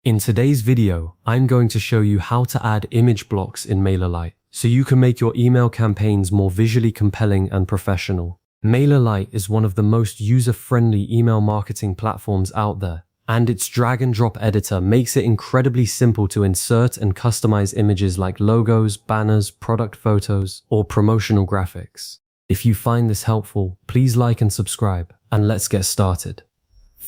In today's video, I'm going to show you how to add image blocks in MailerLite so you can make your email campaigns more visually compelling and professional. MailerLite is one of the most user-friendly email marketing platforms out there, and its drag-and-drop editor makes it incredibly simple to insert and customize images like logos, banners, product photos, or promotional graphics. If you find this helpful, please like and subscribe, and let's get started.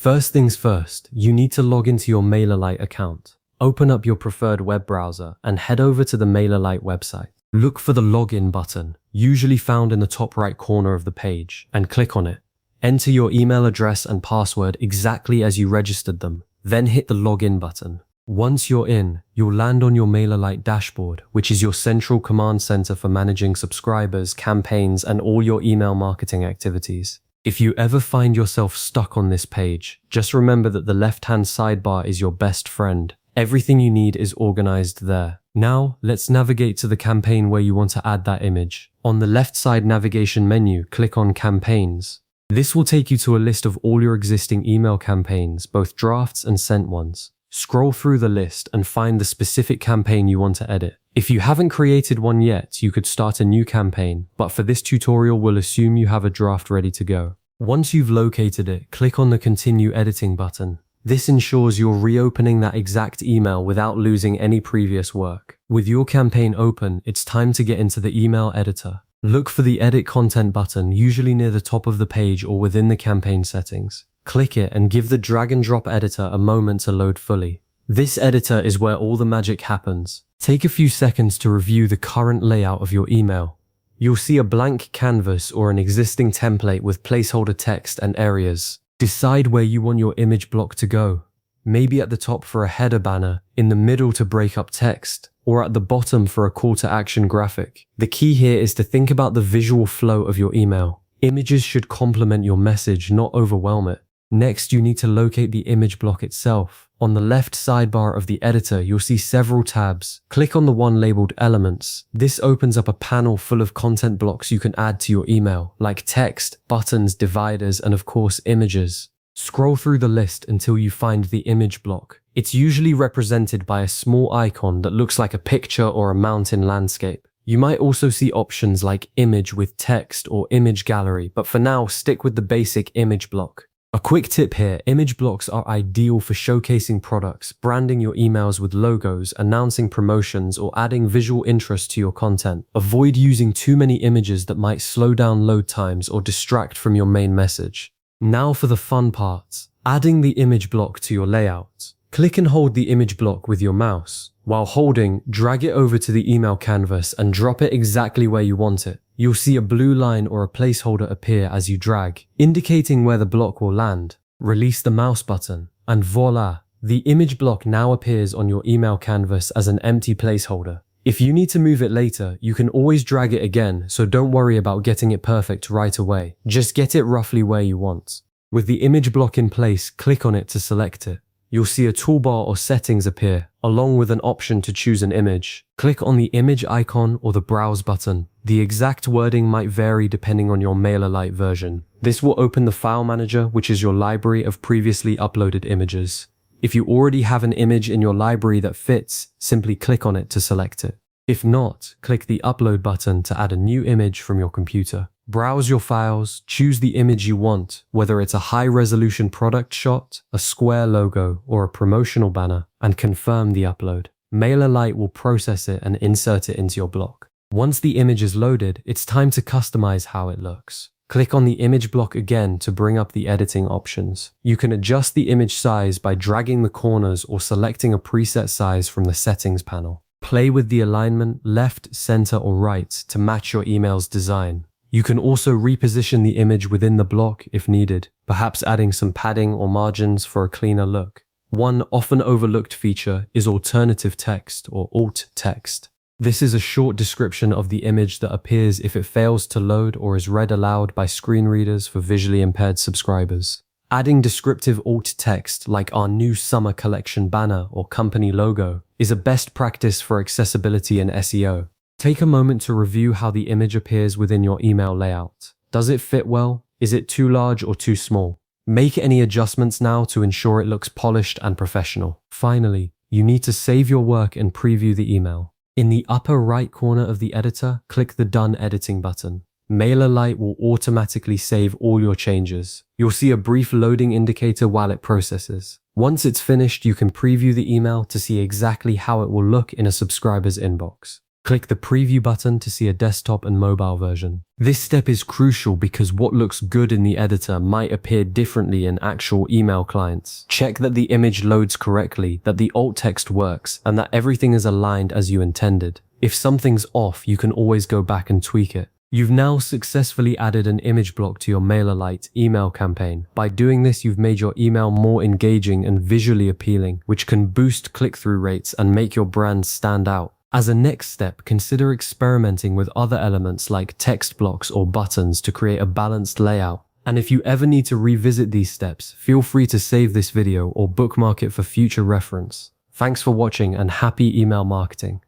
First things first, you need to log into your MailerLite account. Open up your preferred web browser and head over to the MailerLite website. Look for the login button, usually found in the top right corner of the page, and click on it. Enter your email address and password exactly as you registered them, then hit the login button. Once you're in, you'll land on your MailerLite dashboard, which is your central command center for managing subscribers, campaigns, and all your email marketing activities. If you ever find yourself stuck on this page, just remember that the left-hand sidebar is your best friend. Everything you need is organized there. Now, let's navigate to the campaign where you want to add that image. On the left side navigation menu, click on Campaigns. This will take you to a list of all your existing email campaigns, both drafts and sent ones. Scroll through the list and find the specific campaign you want to edit. If you haven't created one yet, you could start a new campaign, but for this tutorial, we'll assume you have a draft ready to go. Once you've located it, click on the Continue Editing button. This ensures you're reopening that exact email without losing any previous work. With your campaign open, it's time to get into the email editor. Look for the Edit Content button, usually near the top of the page or within the campaign settings. Click it and give the drag-and-drop editor a moment to load fully. This editor is where all the magic happens. Take a few seconds to review the current layout of your email. You'll see a blank canvas or an existing template with placeholder text and areas. Decide where you want your image block to go. Maybe at the top for a header banner, in the middle to break up text, or at the bottom for a call to action graphic. The key here is to think about the visual flow of your email. Images should complement your message, not overwhelm it. Next, you need to locate the image block itself. On the left sidebar of the editor, you'll see several tabs. Click on the one labeled Elements. This opens up a panel full of content blocks you can add to your email, like text, buttons, dividers, and of course, images. Scroll through the list until you find the image block. It's usually represented by a small icon that looks like a picture or a mountain landscape. You might also see options like image with text or image gallery, but for now, stick with the basic image block. A quick tip here, image blocks are ideal for showcasing products, branding your emails with logos, announcing promotions, or adding visual interest to your content. Avoid using too many images that might slow down load times or distract from your main message. Now for the fun part, adding the image block to your layout. Click and hold the image block with your mouse. While holding, drag it over to the email canvas and drop it exactly where you want it. You'll see a blue line or a placeholder appear as you drag, indicating where the block will land. Release the mouse button, and voila! The image block now appears on your email canvas as an empty placeholder. If you need to move it later, you can always drag it again, so don't worry about getting it perfect right away. Just get it roughly where you want. With the image block in place, click on it to select it. You'll see a toolbar or settings appear, along with an option to choose an image. Click on the image icon or the browse button. The exact wording might vary depending on your MailerLite version. This will open the file manager, which is your library of previously uploaded images. If you already have an image in your library that fits, simply click on it to select it. If not, click the upload button to add a new image from your computer. Browse your files, choose the image you want, whether it's a high-resolution product shot, a square logo, or a promotional banner, and confirm the upload. MailerLite will process it and insert it into your block. Once the image is loaded, it's time to customize how it looks. Click on the image block again to bring up the editing options. You can adjust the image size by dragging the corners or selecting a preset size from the settings panel. Play with the alignment, left, center, or right to match your email's design. You can also reposition the image within the block if needed, perhaps adding some padding or margins for a cleaner look. One often overlooked feature is alternative text or alt text. This is a short description of the image that appears if it fails to load or is read aloud by screen readers for visually impaired subscribers. Adding descriptive alt text like our new summer collection banner or company logo is a best practice for accessibility and SEO. Take a moment to review how the image appears within your email layout. Does it fit well? Is it too large or too small? Make any adjustments now to ensure it looks polished and professional. Finally, you need to save your work and preview the email. In the upper right corner of the editor, click the Done Editing button. MailerLite will automatically save all your changes. You'll see a brief loading indicator while it processes. Once it's finished, you can preview the email to see exactly how it will look in a subscriber's inbox. Click the preview button to see a desktop and mobile version. This step is crucial because what looks good in the editor might appear differently in actual email clients. Check that the image loads correctly, that the alt text works, and that everything is aligned as you intended. If something's off, you can always go back and tweak it. You've now successfully added an image block to your MailerLite email campaign. By doing this, you've made your email more engaging and visually appealing, which can boost click-through rates and make your brand stand out. As a next step, consider experimenting with other elements like text blocks or buttons to create a balanced layout. And if you ever need to revisit these steps, feel free to save this video or bookmark it for future reference. Thanks for watching and happy email marketing.